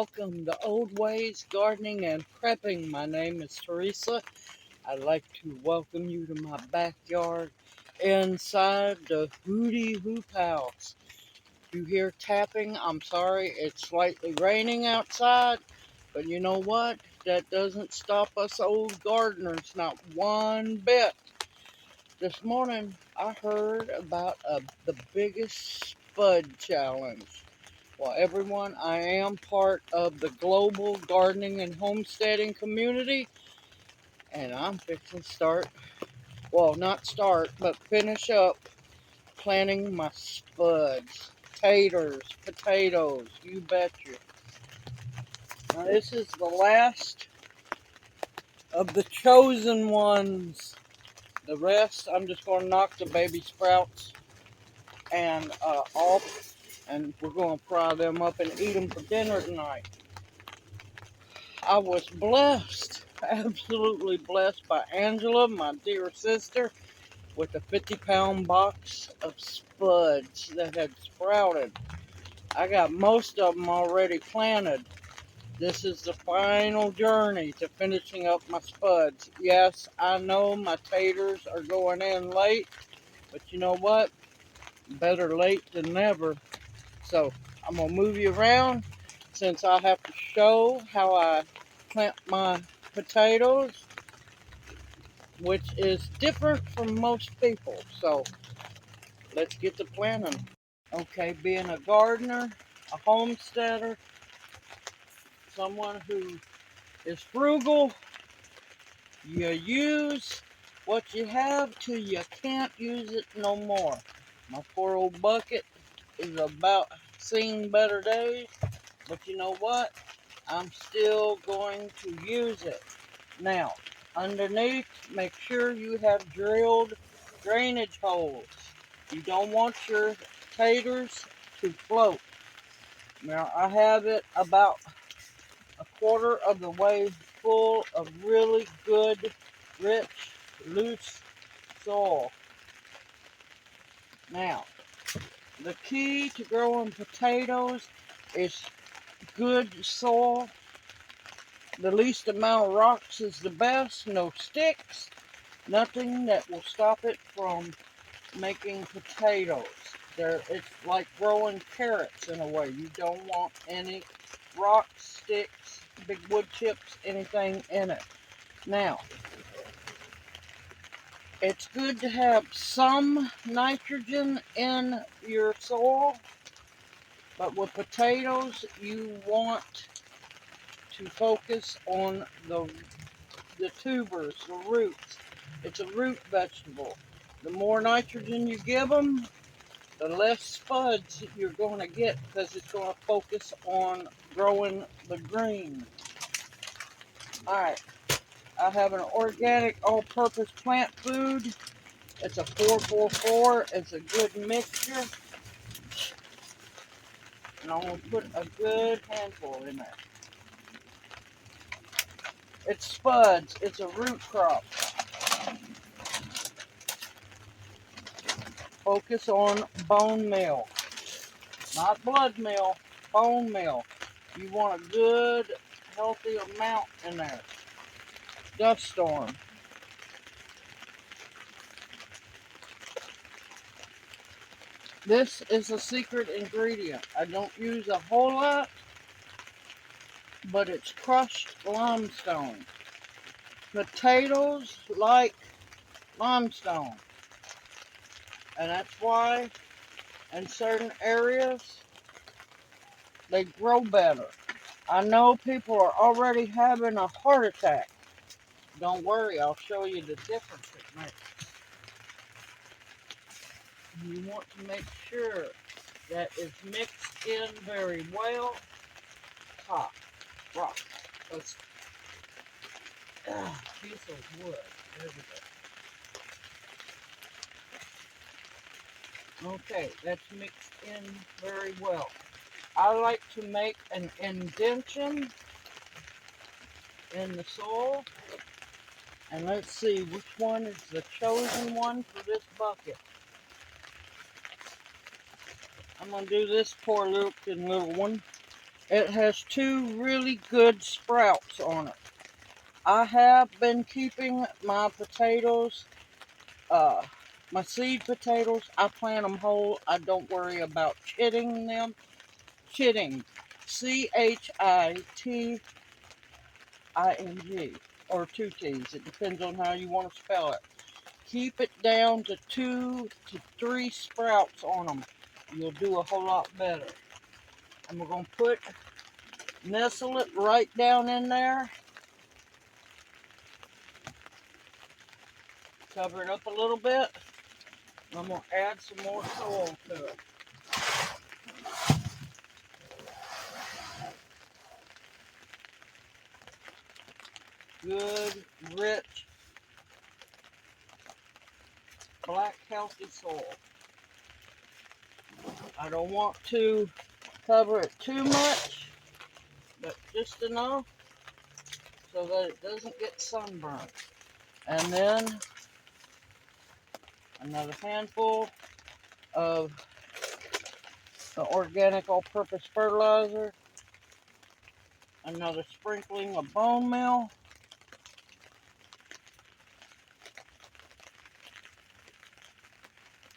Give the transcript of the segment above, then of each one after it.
welcome to Old Ways Gardening and Prepping. My name is Teresa. I'd like to welcome you to my backyard inside the Hooty Hoop House. If you hear tapping, I'm sorry, it's slightly raining outside, but you know what? That doesn't stop us old gardeners, not one bit. This morning, I heard about the biggest spud challenge. Well, everyone, I am part of the global gardening and homesteading community, and I'm fixing to start, well, not start, but finish up planting my spuds, taters, potatoes, you betcha. Now, this is the last of the chosen ones. The rest, I'm just going to knock the baby sprouts and off, and we're going to fry them up and eat them for dinner tonight. I was blessed, absolutely blessed by Angela, my dear sister, with a 50-pound box of spuds that had sprouted. I got most of them already planted. This is the final journey to finishing up my spuds. Yes, I know my taters are going in late, but you know what? Better late than never. So I'm going to move you around since I have to show how I plant my potatoes, which is different from most people. So let's get to planting. Okay, being a gardener, a homesteader, someone who is frugal, you use what you have till you can't use it no more. My poor old bucket is about seen better days, but you know what? I'm still going to use it. Now, underneath, make sure you have drilled drainage holes. You don't want your taters to float. Now, I have it about a quarter of the way full of really good, rich, loose soil. Now, the key to growing potatoes is good soil. The least amount of rocks is the best. No sticks. Nothing that will stop it from making potatoes. It's like growing carrots in a way. You don't want any rocks, sticks, big wood chips, anything in it. Now, it's good to have some nitrogen in your soil, but with potatoes, you want to focus on the tubers, the roots. It's a root vegetable. The more nitrogen you give them, the less spuds you're going to get because it's going to focus on growing the green. Alright, I have an organic all-purpose plant food. It's a 444. It's a good mixture. And I'm going to put a good handful in there. It's spuds. It's a root crop. Focus on bone meal. Not blood meal, bone meal. You want a good, healthy amount in there. Dust storm. This is a secret ingredient. I don't use a whole lot, but it's crushed limestone. Potatoes like limestone. And that's why in certain areas they grow better. I know people are already having a heart attack. Don't worry, I'll show you the difference it makes. You want to make sure that it's mixed in very well. Top, rock, let's piece of wood. There we go. Okay, that's mixed in very well. I like to make an indentation in the soil. And let's see which one is the chosen one for this bucket. I'm going to do this poor little one. It has two really good sprouts on it. I have been keeping my potatoes, uh, my seed potatoes. I plant them whole. I don't worry about chitting them. Chitting, Chitting, or two T's. It depends on how you want to spell it. Keep it down to 2 to 3 sprouts on them. You'll do a whole lot better. And we're going to nestle it right down in there. Cover it up a little bit. I'm going to add some more soil to it. Good, rich, black, healthy soil. I don't want to cover it too much, but just enough so that it doesn't get sunburned. And then another handful of the organic all-purpose fertilizer, another sprinkling of bone meal,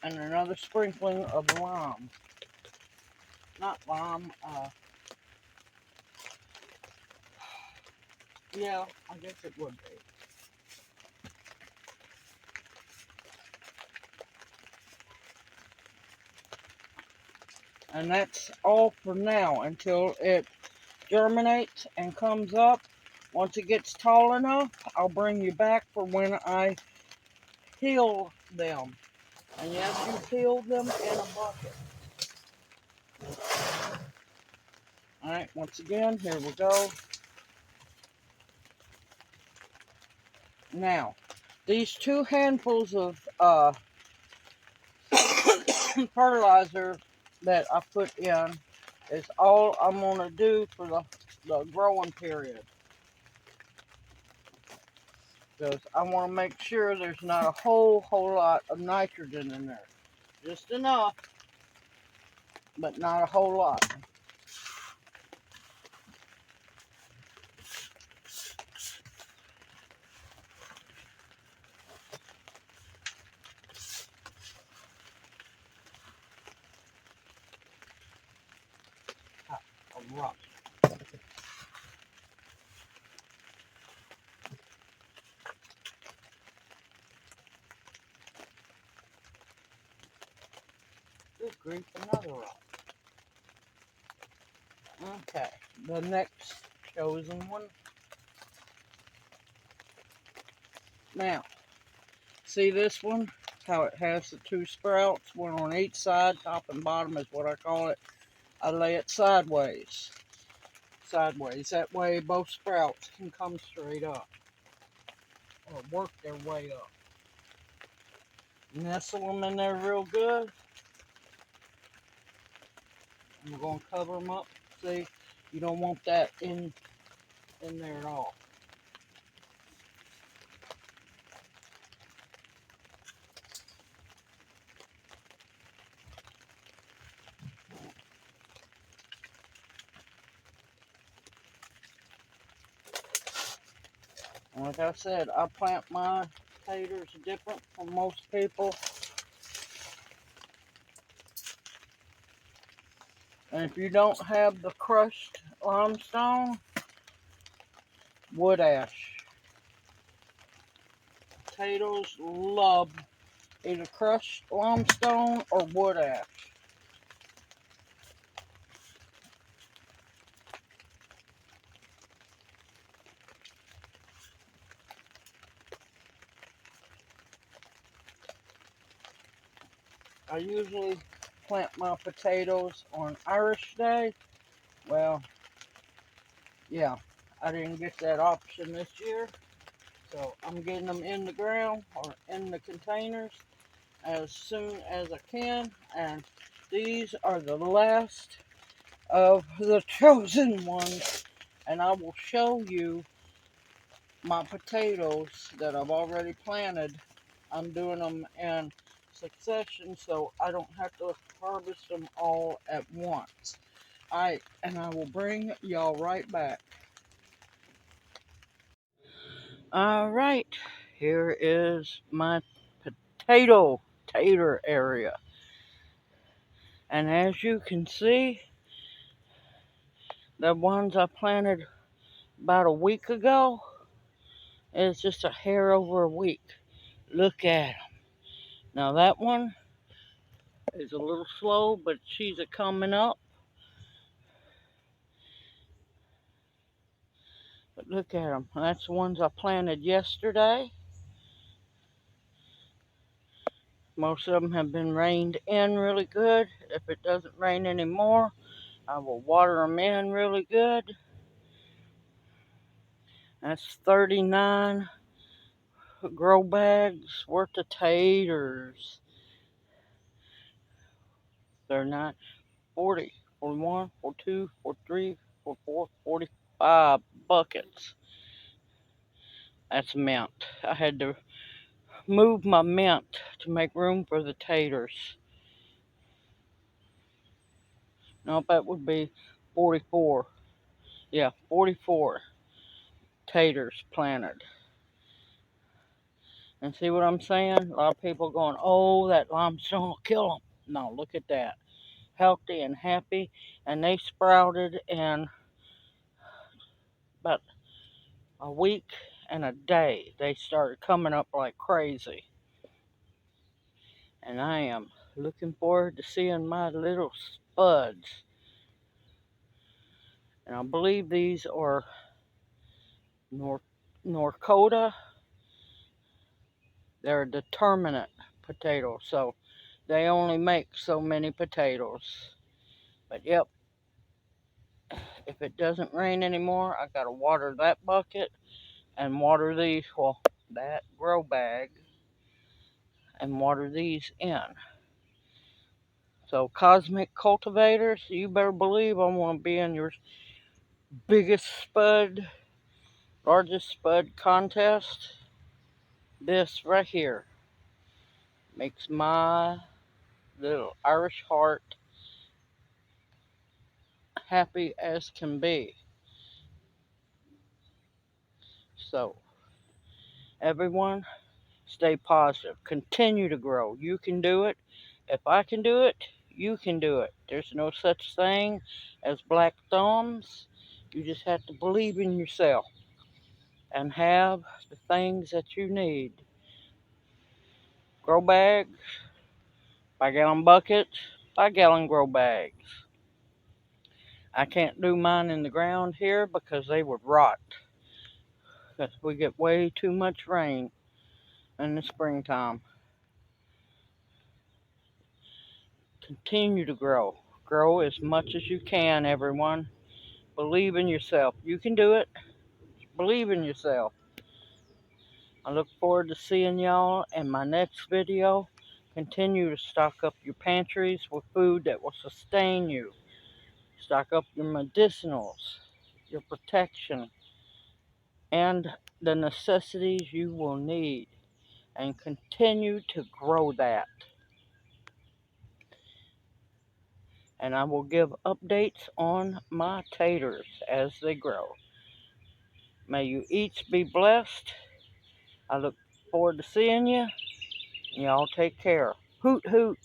and another sprinkling of lime. Not lime, yeah, I guess it would be. And that's all for now until it germinates and comes up. Once it gets tall enough, I'll bring you back for when I peel them. And yes, you peel them in a bucket. Alright, once again, here we go. Now, these 2 handfuls of fertilizer that I put in is all I'm going to do for the growing period. Because I want to make sure there's not a whole lot of nitrogen in there. Just enough, but not a whole lot. A rock. Good grief, another rock. Okay, the next chosen one. Now, see this one? How it has the 2 sprouts, one on each side, top and bottom is what I call it. I lay it sideways. That way both sprouts can come straight up or work their way up. Nestle them in there real good. And we're going to cover them up. See, you don't want that in there at all. And like I said, I plant my potatoes different from most people. And if you don't have the crushed limestone, wood ash. Potatoes love either crushed limestone or wood ash. I usually plant my potatoes on Irish Day. Well, yeah, I didn't get that option this year. So I'm getting them in the ground or in the containers as soon as I can. And these are the last of the chosen ones. And I will show you my potatoes that I've already planted. I'm doing them in succession so I don't have to harvest them all at once. Alright, and I will bring y'all right back. Alright, here is my tater area. And as you can see, the ones I planted about a week ago, it's just a hair over a week. Look at them. Now that one is a little slow, but she's a coming up. But look at them. That's the ones I planted yesterday. Most of them have been rained in really good. If it doesn't rain anymore, I will water them in really good. That's 39 grow bags worth of taters. 39, 40, 41, 42, 43, 44, 45 buckets. That's mint. I had to move my mint to make room for the taters. No, that would be 44. Yeah, 44 taters planted. And see what I'm saying? A lot of people going, oh, that limestone will kill them. No, look at that. Healthy and happy. And they sprouted in about a week and a day. They started coming up like crazy. And I am looking forward to seeing my little spuds. And I believe these are Norkota. They're a determinate potato, so they only make so many potatoes. But yep, if it doesn't rain anymore, I gotta water that bucket and water these, well, that grow bag, and water these in. So Cosmic Cultivators, you better believe I want to be in your biggest spud, largest spud contest. This right here makes my little Irish heart happy as can be. So, everyone, stay positive. Continue to grow. You can do it. If I can do it, you can do it. There's no such thing as black thumbs. You just have to believe in yourself and have the things that you need. Grow bags, 5-gallon buckets, 5-gallon grow bags. I can't do mine in the ground here because they would rot. Because we get way too much rain in the springtime. Continue to grow. Grow as much as you can, everyone. Believe in yourself. You can do it. Believe in yourself. I look forward to seeing y'all in my next video. Continue to stock up your pantries with food that will sustain you. Stock up your medicinals, your protection, and the necessities you will need. And continue to grow that. And I will give updates on my taters as they grow. May you each be blessed. I look forward to seeing you. Y'all take care. Hoot hoot.